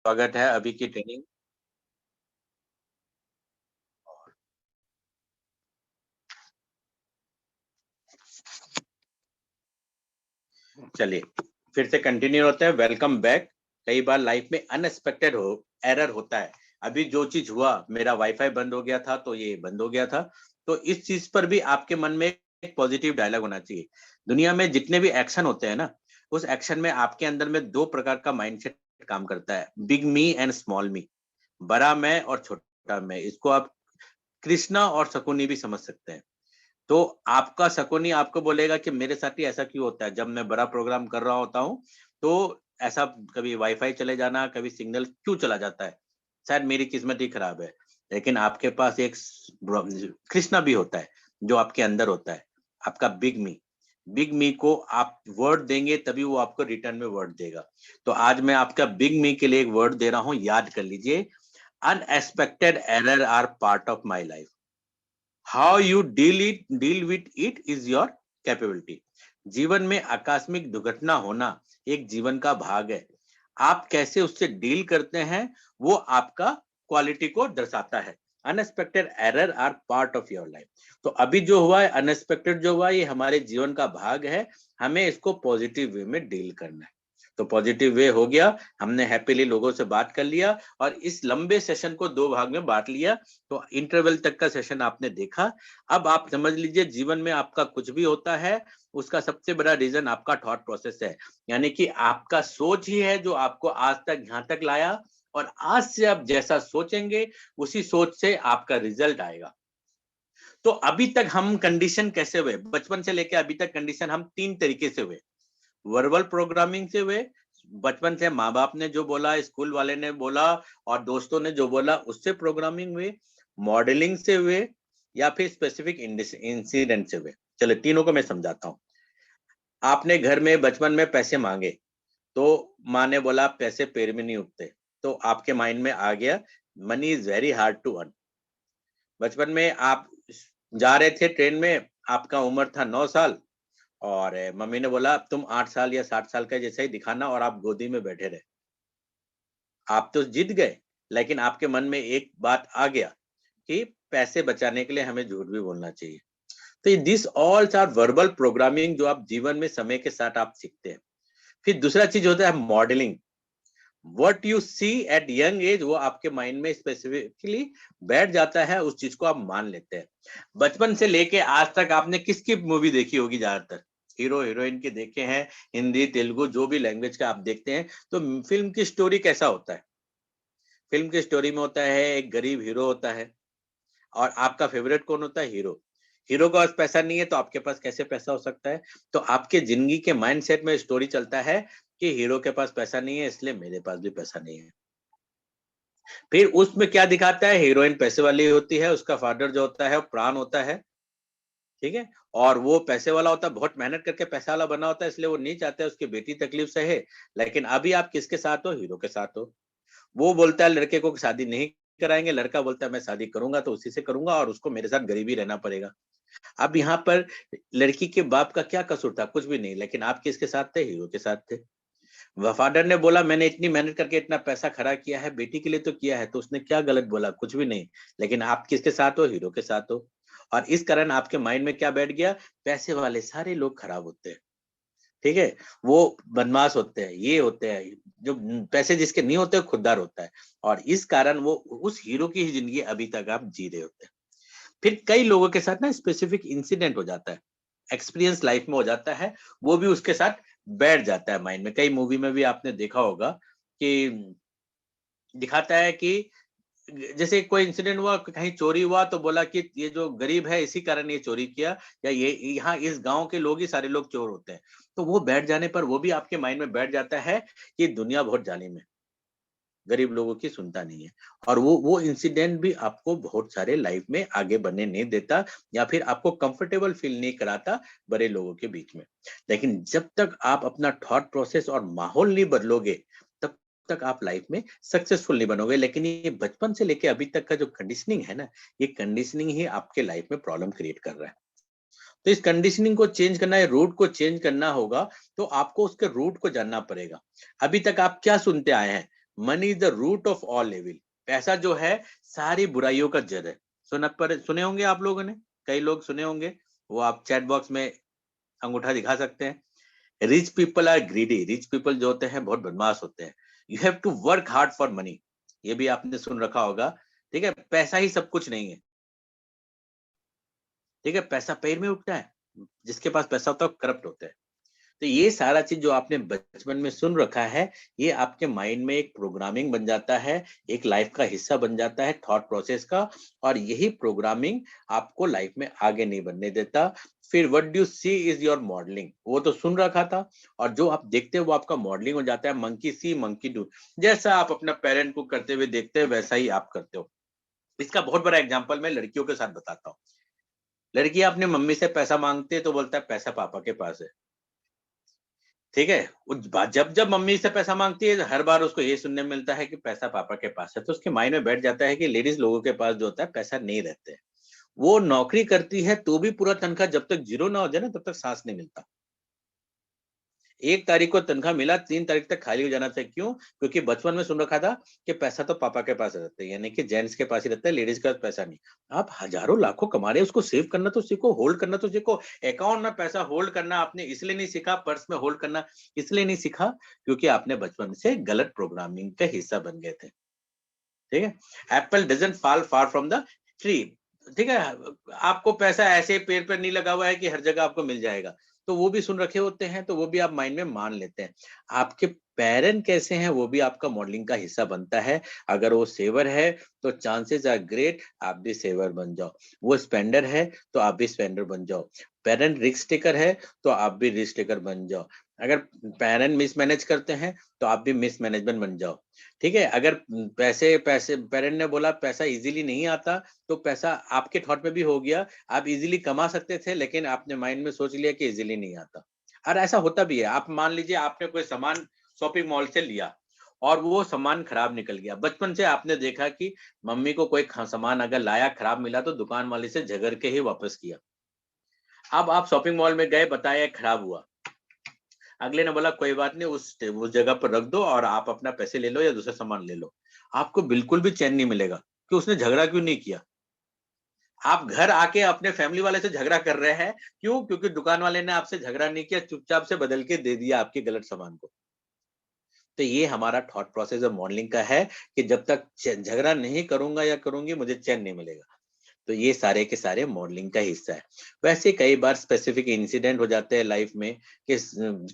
स्वागत है अभी की ट्रेनिंग। चलिए फिर से कंटिन्यू होते हैं। Welcome back. कई बार लाइफ में अनएक्सपेक्टेड एरर होता है। अभी जो चीज हुआ, मेरा वाईफाई बंद हो गया था तो ये बंद हो गया था। तो इस चीज पर भी आपके मन में एक पॉजिटिव डायलॉग होना चाहिए। दुनिया में जितने भी एक्शन होते हैं ना, उस एक्शन में आपके अंदर में दो प्रकार का माइंडसेट काम करता है, बिग मी एंड स्मॉल मी। बड़ा मैं और छोटा मैं। इसको आप कृष्णा और शकुनी भी समझ सकते हैं। तो आपका शकुनी आपको बोलेगा कि मेरे साथ ही ऐसा क्यों होता है, जब मैं बड़ा प्रोग्राम कर रहा होता हूँ तो ऐसा कभी वाईफाई चले जाना, कभी सिग्नल क्यों चला जाता है, शायद मेरी किस्मत ही खराब है। लेकिन आपके पास एक कृष्णा भी होता है जो आपके अंदर होता है, आपका बिग मी। बिग मी को आप वर्ड देंगे तभी वो आपको रिटर्न में वर्ड देगा। तो आज मैं आपका बिग मी के लिए एक वर्ड दे रहा हूं, याद कर लीजिए। Unexpected error are part of my life. How you deal with it is your capability. जीवन में आकस्मिक दुर्घटना होना एक जीवन का भाग है। आप कैसे उससे डील करते हैं वो आपका क्वालिटी को दर्शाता है। Unexpected error are part of your life. तो अभी जो हुआ है, अनएक्सपेक्टेड जो हुआ है, ये हमारे जीवन का भाग है। हमें इसको पॉजिटिव वे में डील करना है। तो पॉजिटिव वे हो गया, हमने हैप्पीली लोगों से बात कर लिया और इस लंबे सेशन को दो भाग में बांट लिया। तो इंटरवल तक का सेशन आपने देखा। अब आप समझ लीजिए, जीवन में आपका कुछ भी होता है उसका सबसे बड़ा रीजन आपका थॉट प्रोसेस है। यानी कि आपका सोच ही है जो आपको आज तक यहाँ तक लाया। और आज से आप जैसा सोचेंगे उसी सोच से आपका रिजल्ट आएगा। तो अभी तक हम कंडीशन कैसे हुए, बचपन से लेकर अभी तक कंडीशन हम तीन तरीके से हुए। वर्बल प्रोग्रामिंग से हुए, बचपन से माँ बाप ने जो बोला, स्कूल वाले ने बोला और दोस्तों ने जो बोला उससे प्रोग्रामिंग हुए। मॉडलिंग से हुए, या फिर स्पेसिफिक इंसिडेंट से हुए। चलो तीनों को मैं समझाता हूँ। आपने घर में बचपन में पैसे मांगे तो माँ ने बोला पैसे पैर में नहीं उठते। तो आपके माइंड में आ गया money is very hard to earn. बचपन में आप जा रहे थे ट्रेन में, आपका उम्र था 9 साल और मम्मी ने बोला तुम 8 साल या 60 साल का जैसा ही दिखाना, और आप गोदी में बैठे रहे। आप तो जीत गए, लेकिन आपके मन में एक बात आ गया कि पैसे बचाने के लिए हमें झूठ भी बोलना चाहिए। तो this all are verbal programming जो आप जीवन में समय के साथ आप सीखते हैं। फिर दूसरा चीज होता है modelling. What you see at young age वो आपके माइंड में स्पेसिफिकली बैठ जाता है, उस चीज को आप मान लेते हैं। बचपन से लेके आज तक आपने किसकी मूवी देखी होगी ज्यादातर? हीरो हीरोइन के देखे हैं, हिंदी तेलुगु जो भी लैंग्वेज का आप देखते हैं। तो फिल्म की स्टोरी कैसा होता है? फिल्म की स्टोरी में होता है एक गरीब हीरो होता है, और आपका फेवरेट कौन होता है? हीरो। हीरो के पास पैसा नहीं है तो आपके पास कैसे पैसा हो सकता है? तो आपके जिंदगी के माइंडसेट में स्टोरी चलता है कि हीरो के पास पैसा नहीं है इसलिए मेरे पास भी पैसा नहीं है। फिर उसमें क्या दिखाता है? हीरोइन पैसे वाली होती है, उसका फादर जो होता है वो प्राण होता है, ठीक है। और वो पैसे वाला होता है, बहुत मेहनत करके पैसा वाला बना होता है, इसलिए वो नहीं चाहता है उसकी बेटी तकलीफ सहे। लेकिन अभी आप किसके साथ हो? हीरो के साथ हो। वो बोलता है लड़के को शादी नहीं कराएंगे, लड़का बोलता है मैं शादी करूंगा तो उसी से करूंगा और उसको मेरे साथ गरीबी रहना पड़ेगा। अब यहाँ पर लड़की के बाप का क्या कसूर था? कुछ भी नहीं। लेकिन आप किसके साथ थे? हीरो के साथ थे। वफादर ने बोला मैंने इतनी मेहनत करके इतना पैसा खड़ा किया है, बेटी के लिए तो किया है, तो उसने क्या गलत बोला? कुछ भी नहीं। लेकिन आप किसके साथ हो? हीरो के साथ हो। और इस कारण आपके माइंड में क्या बैठ गया? पैसे वाले सारे लोग खराब होते हैं, ठीक है। वो बदमाश होते हैं, ये होते हैं। जो पैसे जिसके नहीं होते वो खुददार होता है। और इस कारण वो उस हीरो की ही जिंदगी अभी तक आप जी रहे होते हैं। फिर कई लोगों के साथ ना स्पेसिफिक इंसिडेंट हो जाता है, एक्सपीरियंस लाइफ में हो जाता है, वो भी उसके साथ बैठ जाता है माइंड में। कई मूवी में भी आपने देखा होगा कि दिखाता है कि जैसे कोई इंसिडेंट हुआ, कहीं चोरी हुआ तो बोला कि ये जो गरीब है इसी कारण ये चोरी किया, या ये यहाँ इस गांव के लोग ही सारे लोग चोर होते हैं। तो वो बैठ जाने पर वो भी आपके माइंड में बैठ जाता है कि दुनिया बहुत जालिम है, गरीब लोगों की सुनता नहीं है। और वो इंसिडेंट भी आपको बहुत सारे लाइफ में आगे बढ़ने नहीं देता, या फिर आपको कंफर्टेबल फील नहीं कराता बड़े लोगों के बीच में। लेकिन जब तक आप अपना थॉट प्रोसेस और माहौल नहीं बदलोगे तब तक आप लाइफ में सक्सेसफुल नहीं बनोगे। लेकिन ये बचपन से लेके अभी तक का जो कंडीशनिंग है ना, ये कंडीशनिंग ही आपके लाइफ में प्रॉब्लम क्रिएट कर रहा है। तो इस कंडीशनिंग को चेंज करना है, रूट को चेंज करना होगा। तो आपको उसके रूट को जानना पड़ेगा। अभी तक आप क्या सुनते आए हैं? Money is the root of all evil. पैसा जो है सारी बुराइयों का जड़ है। सुने होंगे आप लोगों ने, कई लोग सुने होंगे, वो आप चैट बॉक्स में अंगूठा दिखा सकते हैं। Rich people are greedy. Rich people जो होते हैं बहुत बदमाश होते हैं। You have to work hard for money. ये भी आपने सुन रखा होगा। ठीक है, पैसा ही सब कुछ नहीं है। ठीक है, पैसा पैर में उठता है, जिसके पास पैसा होता है करप्ट होता है। तो ये सारा चीज जो आपने बचपन में सुन रखा है, ये आपके माइंड में एक प्रोग्रामिंग बन जाता है, एक लाइफ का हिस्सा बन जाता है, थॉट प्रोसेस का। और यही प्रोग्रामिंग आपको लाइफ में आगे नहीं बढ़ने देता। फिर what do you see is your modelling. वो तो सुन रखा था, और जो आप देखते हो वो आपका मॉडलिंग हो जाता है। Monkey C monkey do. जैसा आप अपना पेरेंट को करते हुए देखते हैं वैसा ही आप करते हो। इसका बहुत बड़ा एग्जाम्पल मैं लड़कियों के साथ बताता हूँ। लड़की अपने मम्मी से पैसा मांगती है तो बोलता है पैसा पापा के पास है। ठीक है, जब जब मम्मी से पैसा मांगती है हर बार उसको ये सुनने में मिलता है कि पैसा पापा के पास है। तो उसके माइंड में बैठ जाता है कि लेडीज लोगों के पास जो होता है पैसा नहीं रहते हैं। वो नौकरी करती है तो भी पूरा तनख्वाह जब तक जीरो ना हो जाए ना तब तक सांस नहीं मिलता। 1 तारीख को तनख्वाह मिला, 3 तारीख तक खाली हो जाना चाहिए। क्यों? क्योंकि बचपन में सुन रखा था कि पैसा तो पापा के पास रहता है, यानी कि जेंट्स के पास ही रहता है, लेडीज के पास पैसा नहीं। आप हजारों लाखों कमा रहे हैं, उसको सेव करना तो सीखो, होल्ड करना तो सीखो। अकाउंट में पैसा होल्ड करना आपने इसलिए नहीं सीखा, पर्स में होल्ड करना इसलिए नहीं सीखा, क्योंकि आपने बचपन से गलत प्रोग्रामिंग का हिस्सा बन गए थे। ठीक है, Apple doesn't fall far from the tree. ठीक है, आपको पैसा ऐसे पेड़ पर नहीं लगा हुआ है कि हर जगह आपको मिल जाएगा। तो वो भी सुन रखे होते हैं, तो वो भी आप माइंड में मान लेते हैं। आपके पेरेंट कैसे हैं वो भी आपका मॉडलिंग का हिस्सा बनता है। अगर वो सेवर है तो चांसेस आर ग्रेट आप भी सेवर बन जाओ। वो स्पेंडर है तो आप भी स्पेंडर बन जाओ। पेरेंट रिस्क टेकर है तो आप भी रिस्क टेकर बन जाओ। अगर पेरेंट मिसमैनेज करते हैं तो आप भी मिसमैनेजमेंट बन जाओ। ठीक है, अगर पैसे पैसे पेरेंट ने बोला पैसा इजीली नहीं आता, तो पैसा आपके थॉट में भी हो गया। आप इजीली कमा सकते थे, लेकिन आपने माइंड में सोच लिया कि इजीली नहीं आता। और ऐसा होता भी है। आप मान लीजिए आपने कोई सामान शॉपिंग मॉल से लिया और वो सामान खराब निकल गया। बचपन से आपने देखा कि मम्मी को कोई सामान अगर लाया खराब मिला तो दुकान वाले से झगड़ के ही वापस किया। अब आप शॉपिंग मॉल में गए, बताया खराब हुआ, अगले ने बोला कोई बात नहीं, उस जगह पर रख दो और आप अपना पैसे ले लो या दूसरा सामान ले लो। आपको बिल्कुल भी चैन नहीं मिलेगा कि उसने झगड़ा क्यों नहीं किया। आप घर आके अपने फैमिली वाले से झगड़ा कर रहे हैं। क्यों? क्योंकि दुकान वाले ने आपसे झगड़ा नहीं किया, चुपचाप से बदल के दे दिया आपके गलत सामान को। तो ये हमारा थॉट प्रोसेस और मॉडलिंग का है कि जब तक झगड़ा नहीं करूंगा या करूंगी मुझे चैन नहीं मिलेगा। तो ये सारे के सारे मॉडलिंग का हिस्सा है। वैसे कई बार स्पेसिफिक इंसिडेंट हो जाते हैं लाइफ में कि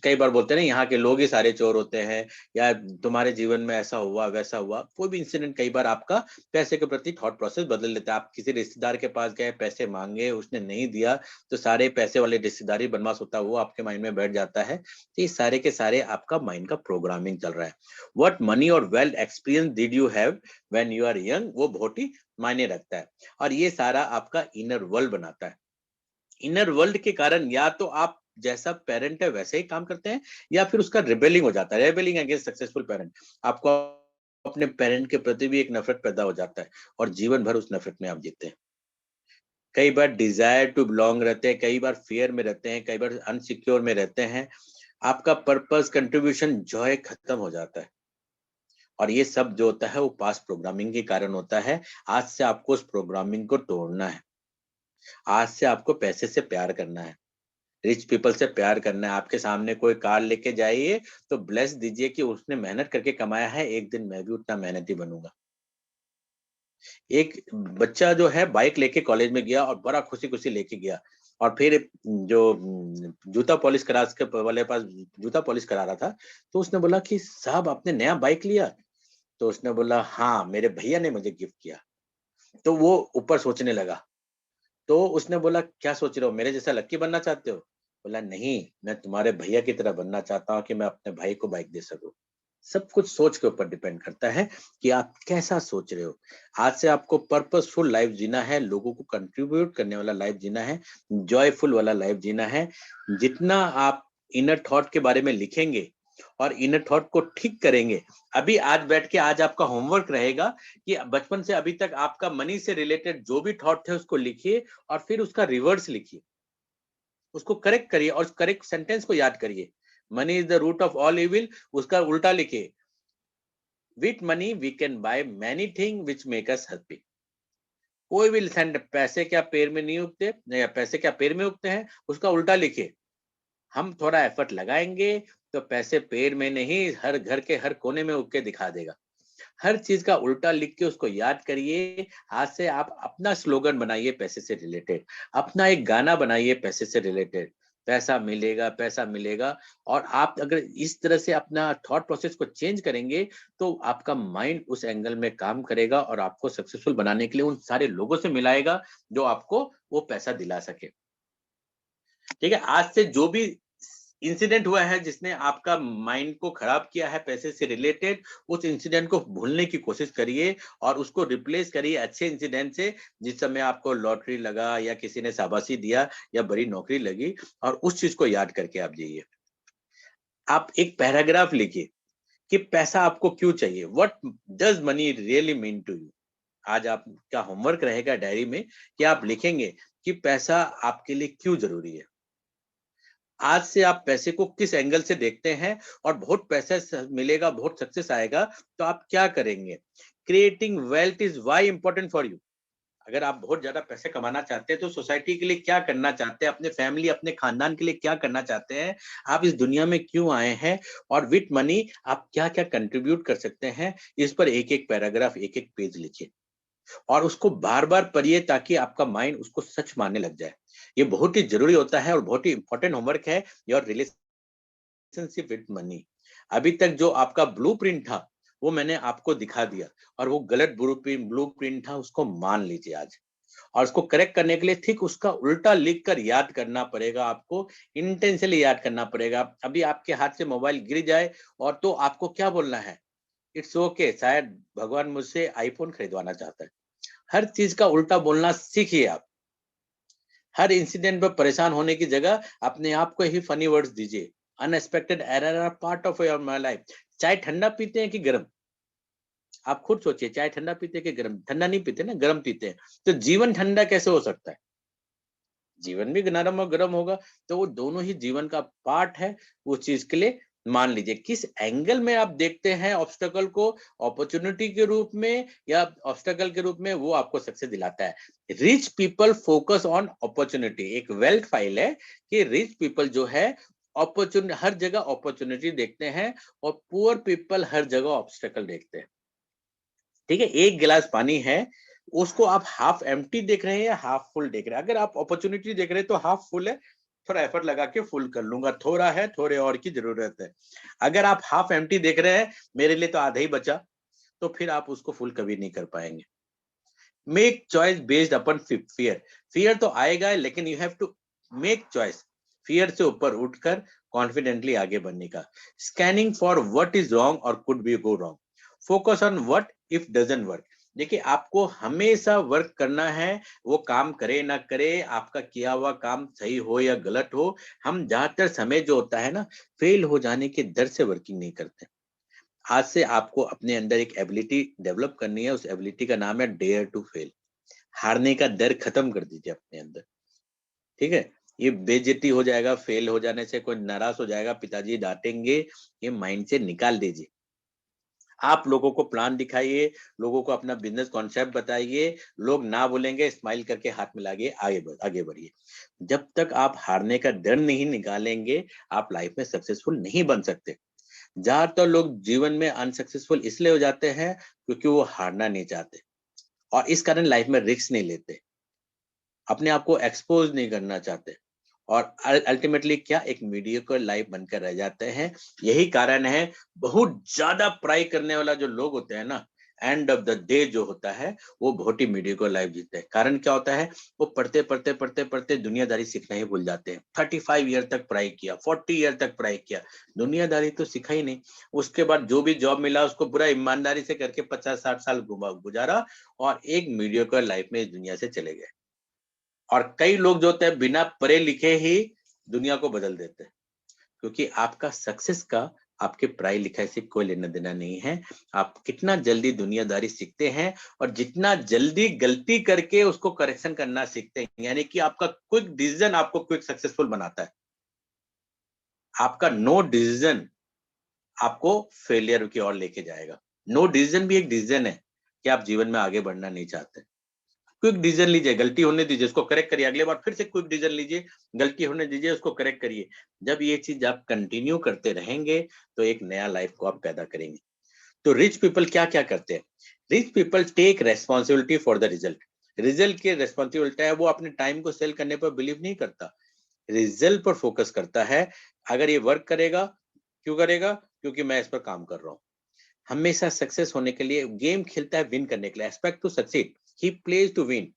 कई बार बोलते हैं ना यहाँ के लोग ही सारे चोर होते हैं, या तुम्हारे जीवन में ऐसा हुआ वैसा हुआ। कोई भी इंसिडेंट कई बार आपका पैसे के प्रति थॉट प्रोसेस बदल देता है। आप किसी रिश्तेदार के पास गए, पैसे मांगे, उसने नहीं दिया, तो सारे पैसे वाले रिश्तेदारी बदमाश होता है वो आपके माइंड में बैठ जाता है। तो ये सारे के सारे आपका माइंड का प्रोग्रामिंग चल रहा है। व्हाट मनी और wealth experience did you have when you are young, वो बहुत ही मायने रखता है। और ये सारा आपका इनर वर्ल्ड बनाता है। इनर वर्ल्ड के कारण या तो आप जैसा पेरेंट है वैसे ही काम करते हैं, या फिर उसका रिबेलिंग हो जाता है, रिबेलिंग अगेंस्ट सक्सेसफुल पेरेंट। आपको अपने पेरेंट के प्रति भी एक नफरत पैदा हो जाता है, और जीवन भर उस नफरत में आप जीते हैं। कई बार डिजायर टू बिलोंग रहते हैं, कई बार फियर में रहते हैं, कई बार अनसिक्योर में रहते हैं। आपका पर्पस, कंट्रीब्यूशन, जॉय खत्म हो जाता है। और ये सब जो होता है वो पास्ट प्रोग्रामिंग के कारण होता है। आज से आपको उस प्रोग्रामिंग को तोड़ना है। आज से आपको पैसे से प्यार करना है, रिच पीपल से प्यार करना है। आपके सामने कोई कार लेके जाइए तो ब्लेस दीजिए कि उसने मेहनत करके कमाया है, एक दिन मैं भी उतना मेहनती बनूंगा। एक बच्चा जो है बाइक लेके कॉलेज में गया और बड़ा खुशी खुशी लेके गया, और फिर जो जूता पॉलिश करा के वाले पास जूता पॉलिश करा रहा था, तो उसने बोला कि साहब आपने नया बाइक लिया? तो उसने बोला हाँ, मेरे भैया ने मुझे गिफ्ट किया। तो वो ऊपर सोचने लगा। तो उसने बोला क्या सोच रहे हो, मेरे जैसा लक्की बनना चाहते हो? बोला नहीं, मैं तुम्हारे भैया की तरह बनना चाहता हूँ कि मैं अपने भाई को बाइक दे सकूं। सब कुछ सोच के ऊपर डिपेंड करता है कि आप कैसा सोच रहे हो। आज से आपको पर्पसफुल लाइफ जीना है, लोगों को कंट्रीब्यूट करने वाला लाइफ जीना है, जॉयफुल वाला लाइफ जीना है। जितना आप इनर थॉट के बारे में लिखेंगे और इनर थॉट को ठीक करेंगे। अभी आज बैठ के आज आपका होमवर्क रहेगा कि बचपन से अभी तक आपका मनी से रिलेटेड जो भी थॉट थे उसको लिखिए, और फिर उसका रिवर्स लिखिए, उसको करेक्ट करिए और करेक्ट सेंटेंस को याद करिए। Money is the root of all evil, उसका उल्टा लिखिए। With money we can buy many thing which make us happy. कोई भी सेंट पैसे क्या पेड़ में नहीं उगते, या पैसे क्या पेड़ में उगते हैं, उसका उल्टा लिखिए। हम थोड़ा एफर्ट लगाएंगे तो पैसे पेड़ में नहीं, हर घर के हर कोने में उग के दिखा देगा। हर चीज का उल्टा लिख के उसको याद करिए। आज से आप अपना स्लोगन बनाइए पैसे से रिलेटेड, अपना एक गाना बनाइए पैसे से रिलेटेड, पैसा मिलेगा पैसा मिलेगा। और आप अगर इस तरह से अपना थॉट प्रोसेस को चेंज करेंगे तो आपका माइंड उस एंगल में काम करेगा और आपको सक्सेसफुल बनाने के लिए उन सारे लोगों से मिलाएगा जो आपको वो पैसा दिला सके। ठीक है, आज से जो भी इंसिडेंट हुआ है जिसने आपका माइंड को खराब किया है पैसे से रिलेटेड, उस इंसिडेंट को भूलने की कोशिश करिए और उसको रिप्लेस करिए अच्छे इंसिडेंट से, जिस समय आपको लॉटरी लगा या किसी ने शाबाशी दिया या बड़ी नौकरी लगी, और उस चीज को याद करके आप जाइए। आप एक पैराग्राफ लिखिए कि पैसा आपको क्यों चाहिए, what does money really mean to you. आज आपका होमवर्क रहेगा डायरी में कि आप लिखेंगे कि पैसा आपके लिए क्यों जरूरी है। आज से आप पैसे को किस एंगल से देखते हैं, और बहुत पैसा मिलेगा, बहुत सक्सेस आएगा तो आप क्या करेंगे। Creating wealth is why important for you. अगर आप बहुत ज्यादा पैसे कमाना चाहते हैं तो सोसाइटी के लिए क्या करना चाहते हैं, अपने फैमिली अपने खानदान के लिए क्या करना चाहते हैं, आप इस दुनिया में क्यों आए हैं, और विथ मनी आप क्या क्या कंट्रीब्यूट कर सकते हैं, इस पर एक एक पैराग्राफ एक एक पेज लिखिए और उसको बार बार पढ़िए ताकि आपका माइंड उसको सच मानने लग जाए। ये बहुत ही जरूरी होता है और बहुत ही इंपॉर्टेंट होमवर्क है योर रिलेशनशिप विद मनी। अभी तक जो आपका ब्लूप्रिंट था वो मैंने आपको दिखा दिया, और वो गलत ब्लूप्रिंट था, उसको मान लीजिए आज। और उसको करेक्ट करने के लिए ठीक उसका उल्टा लिख कर याद करना पड़ेगा आपको, इंटेंशनली याद करना पड़ेगा। अभी आपके हाथ से मोबाइल गिर जाए और तो आपको क्या बोलना है, इट्स ओके, शायद भगवान मुझसे आईफोन खरीदवाना चाहता है। हर चीज का उल्टा बोलना सीखिए आप। हर इंसिडेंट पर परेशान होने की जगह अपने आप को ही फनी वर्ड्स दीजिए। Unexpected error are part of your my life. चाय ठंडा पीते हैं कि गर्म, आप खुद सोचिए। चाय ठंडा पीते हैं कि गर्म, ठंडा नहीं पीते ना, गर्म पीते हैं। तो जीवन ठंडा कैसे हो सकता है, जीवन भी नरम और गर्म होगा। तो वो दोनों ही जीवन का पार्ट है। उस चीज के लिए मान लीजिए किस एंगल में आप देखते हैं ऑब्स्टेकल को, अपॉर्चुनिटी के रूप में या ऑब्स्टेकल के रूप में, वो आपको सक्सेस दिलाता है। Rich people focus on opportunity, एक वेल्थ फाइल है कि रिच पीपल जो है अपॉर्चुनिटी, हर जगह अपॉर्चुनिटी देखते हैं, और पुअर पीपल हर जगह ऑब्स्टेकल देखते हैं। ठीक है, एक गिलास पानी है, उसको आप हाफ एम्प्टी देख रहे हैं या हाफ फुल देख रहे हैं। अगर आप अपॉर्चुनिटी देख रहे हैं तो हाफ फुल है, थोड़ा एफर्ट लगा के फुल कर लूंगा, थोड़ा है, थोड़े और की जरूरत है। अगर आप हाफ एम्प्टी देख रहे हैं, मेरे लिए तो आधा ही बचा, तो फिर आप उसको फुल कभी नहीं कर पाएंगे। Make choice based upon fear. Fear तो आएगा, लेकिन you have to make choice, fear से ऊपर उठकर कॉन्फिडेंटली आगे बढ़ने का। Scanning for what is wrong or could be go wrong, focus on what if doesn't work. देखिए, आपको हमेशा वर्क करना है, वो काम करे ना करे, आपका किया हुआ काम सही हो या गलत हो। हम ज्यादातर समय जो होता है ना, फेल हो जाने के डर से वर्किंग नहीं करते। आज से आपको अपने अंदर एक एबिलिटी डेवलप करनी है, उस एबिलिटी का नाम है डेयर टू फेल। हारने का डर खत्म कर दीजिए अपने अंदर। ठीक है, ये बेइज्जती हो जाएगा, फेल हो जाने से कोई नाराज हो जाएगा, पिताजी डांटेंगे, ये माइंड से निकाल दीजिए। आप लोगों को प्लान दिखाइए, लोगों को अपना बिजनेस कॉन्सेप्ट बताइए, लोग ना बोलेंगे, स्माइल करके हाथ मिलाइए, आगे बढ़िए। जब तक आप हारने का डर नहीं निकालेंगे, आप लाइफ में सक्सेसफुल नहीं बन सकते। ज्यादातर लोग जीवन में अनसक्सेसफुल इसलिए हो जाते हैं क्योंकि वो हारना नहीं चाहते, और इस कारण लाइफ में रिस्क नहीं लेते, अपने आप को एक्सपोज नहीं करना चाहते, और अल्टीमेटली क्या, एक मीडियोकर लाइफ बनकर रह जाते हैं। यही कारण है बहुत ज्यादा पढ़ाई करने वाला जो लोग होते हैं ना, एंड ऑफ द डे जो होता है वो बहुत ही मीडियोकर लाइफ जीते हैं। कारण क्या होता है, वो पढ़ते पढ़ते पढ़ते पढ़ते दुनियादारी सीखना ही भूल जाते हैं। 35 ईयर तक पढ़ाई किया, 40 ईयर तक पढ़ाई किया, दुनियादारी तो सीखा ही नहीं। उसके बाद जो भी जॉब मिला उसको पूरा ईमानदारी से करके 50-60 साल गुजारा, और एक मीडियोकर लाइफ में इस दुनिया से चले गए। और कई लोग जो होते हैं बिना पढ़े लिखे ही दुनिया को बदल देते हैं, क्योंकि आपका सक्सेस का आपके पढ़ाई लिखाई से कोई लेना देना नहीं है। आप कितना जल्दी दुनियादारी सीखते हैं, और जितना जल्दी गलती करके उसको करेक्शन करना सीखते हैं, यानी कि आपका क्विक डिसीजन आपको क्विक सक्सेसफुल बनाता है। आपका नो डिसीजन आपको फेलियर की ओर लेके जाएगा। नो डिसीजन भी एक डिसीजन है कि आप जीवन में आगे बढ़ना नहीं चाहते। क्विक डिसीजन लीजिए, गलती होने दीजिए, उसको करेक्ट करिए, अगले बार फिर से क्विक डिसीजन लीजिए, गलती होने दीजिए, उसको करेक्ट करिए। जब ये चीज आप कंटिन्यू करते रहेंगे तो एक नया लाइफ को आप पैदा करेंगे। तो रिच पीपल क्या क्या करते हैं? Rich people take responsibility for the result. Result की रेस्पॉन्सिबिलिटी है, वो अपने टाइम को सेल करने पर बिलीव नहीं करता, रिजल्ट पर फोकस करता है। अगर ये वर्क करेगा, क्यों करेगा? क्योंकि मैं इस पर काम कर रहा हूँ। हमेशा सक्सेस होने के लिए गेम खेलता है, विन करने के लिए, expect to succeed, he plays to win.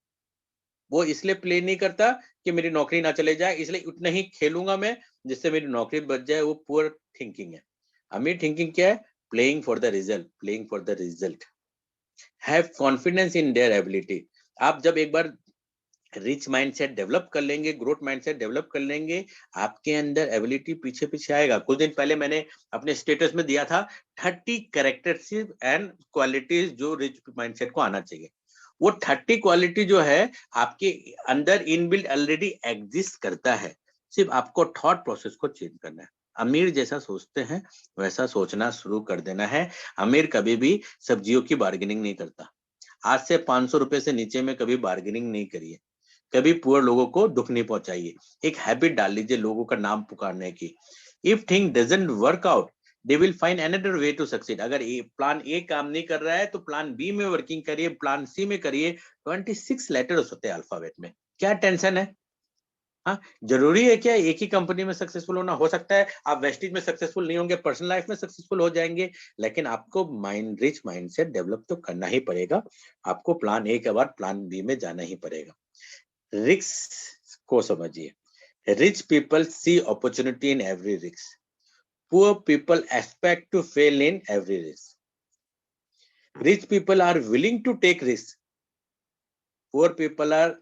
वो इसलिए प्ले नहीं करता कि मेरी नौकरी ना चले जाए, इसलिए उतना ही खेलूंगा मैं जिससे मेरी नौकरी बच जाए। वो पुअर थिंकिंग है। अमीर थिंकिंग क्या है? Playing for the result, playing for the result. Have confidence in their ability. आप जब एक बार रिच माइंडसेट डेवलप कर लेंगे, ग्रोथ माइंडसेट डेवलप कर लेंगे, आपके अंदर एबिलिटी पीछे पीछे आएगा। कुछ दिन पहले मैंने अपने स्टेटस में दिया था 30 कैरेक्टरिस्टिक एंड क्वालिटीज जो रिच माइंडसेट को आना चाहिए। वो 30 क्वालिटी जो है आपके अंदर इनबिल्ट ऑलरेडी एग्जिस्ट करता है, सिर्फ आपको थॉट प्रोसेस को चेंज करना है। अमीर जैसा सोचते हैं वैसा सोचना शुरू कर देना है। अमीर कभी भी सब्जियों की बार्गेनिंग नहीं करता। आज से 500 रुपए से नीचे में कभी बार्गेनिंग नहीं करिए, कभी पुअर लोगों को दुख नहीं पहुंचाइए। एक हैबिट डाल लीजिए लोगों का नाम पुकारने की। If thing doesn't work out, they will find another way to succeed. अगर प्लान ए काम नहीं कर रहा है तो प्लान बी में वर्किंग करिए, प्लान सी में करिए। 26 लेटर्स होते हैं अल्फाबेट में, क्या टेंशन है? हाँ, जरूरी है क्या एक ही कंपनी में सक्सेसफुल होना? हो सकता है आप वेस्टिज में सक्सेसफुल नहीं होंगे, पर्सनल लाइफ में सक्सेसफुल हो जाएंगे, लेकिन आपको माइंड रिच माइंडसेट डेवलप तो करना ही पड़ेगा। आपको प्लान ए के बाद प्लान बी में जाना ही पड़ेगा। रिस्क को समझिए। Rich people see opportunity in every risk, poor people expect to fail in every risk. Rich people are willing to take risk, poor people are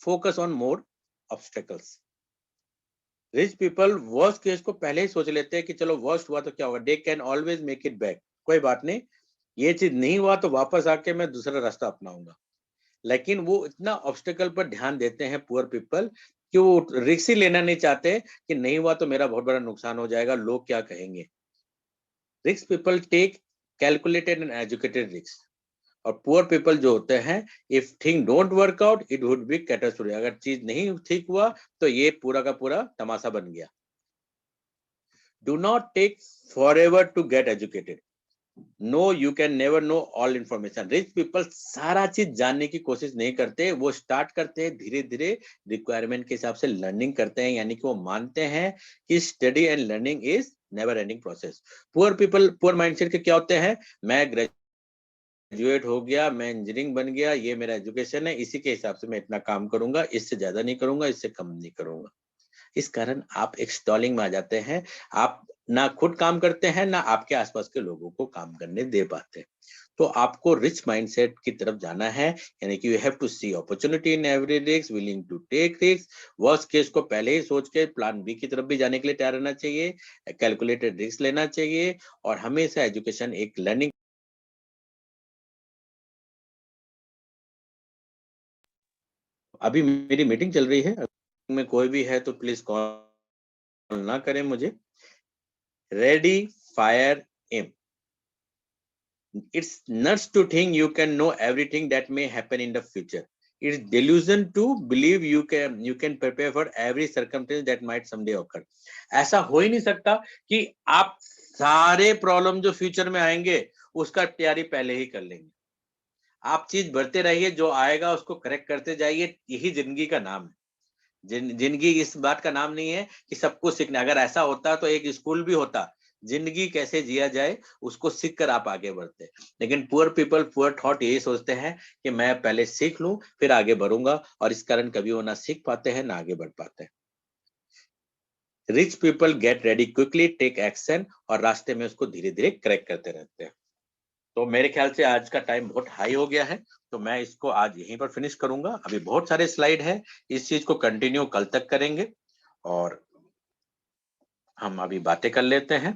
focus on more obstacles. Rich people worst case को पहले ही सोच लेते हैं कि चलो worst हुआ तो क्या होगा, they can always make it back, कोई बात नहीं, ये चीज नहीं हुआ तो वापस आके मैं दूसरा रास्ता अपनाऊंगा। लेकिन वो इतना ऑब्स्टेकल पर ध्यान देते हैं पुअर पीपल कि वो रिस्क ही लेना नहीं चाहते कि नहीं हुआ तो मेरा बहुत बड़ा नुकसान हो जाएगा, लोग क्या कहेंगे। Risk people take calculated and educated risk. और पुअर पीपल जो होते हैं, if thing don't work out it would be catastrophic. अगर चीज नहीं ठीक हुआ तो ये पूरा का पूरा तमाशा बन गया। Do not take forever to get educated, know you can never know all information. Rich people सारा चीज जानने की कोशिश नहीं करते, वो स्टार्ट करते हैं धीरे धीरे, रिक्वायरमेंट के हिसाब से लर्निंग करते हैं, यानी कि वो मानते हैं कि study and learning is never ending process. Poor people, poor mindset के क्या होते हैं? मैं ग्रेजुएट हो गया, मैं इंजीनियरिंग बन गया, ये मेरा एजुकेशन है, इसी के हिसाब से मैं इतना काम करूंगा, इससे ज्यादा नहीं करूंगा, इससे कम नहीं करूंगा। इस कारण आप एक स्टॉलिंग में आ जाते हैं। आप ना खुद काम करते हैं, ना आपके आसपास के लोगों को काम करने दे पाते। तो आपको रिच माइंडसेट की तरफ जाना है, यानी कि you have to see opportunity in every risk, willing to take risk. Worst case को पहले ही सोच के प्लान बी की तरफ भी जाने के लिए तैयार रहना चाहिए, कैलकुलेटेड रिस्क लेना चाहिए, और हमेशा एजुकेशन एक लर्निंग। अभी मेरी मीटिंग चल रही है, में कोई भी है तो प्लीज कॉल ना करें मुझे। Ready, fire, aim. It's nuts to think you can know everything that may happen in the future. It's delusion to believe you can prepare for every circumstance that might someday occur. ऐसा हो ही नहीं सकता कि आप सारे problem जो future में आएंगे उसका तैयारी पहले ही कर लेंगे। आप चीज भरते रहिए, जो आएगा उसको करेक्ट करते जाइए, यही जिंदगी का नाम है। जिंदगी इस बात का नाम नहीं है कि सब कुछ सीखना। अगर ऐसा होता तो एक स्कूल भी होता, जिंदगी कैसे जिया जाए उसको सीख कर आप आगे बढ़ते। लेकिन पुअर पीपल, पुअर थॉट यही सोचते हैं कि मैं पहले सीख लूं फिर आगे बढ़ूंगा, और इस कारण कभी वो ना सीख पाते हैं ना आगे बढ़ पाते हैं। Rich people get ready quickly, take action, और रास्ते में उसको धीरे धीरे करेक्ट करते रहते हैं। तो मेरे ख्याल से आज का टाइम बहुत हाई हो गया है, तो मैं इसको आज यहीं पर फिनिश करूंगा। अभी बहुत सारे स्लाइड है, इस चीज को कंटिन्यू कल तक करेंगे, और हम अभी बातें कर लेते हैं।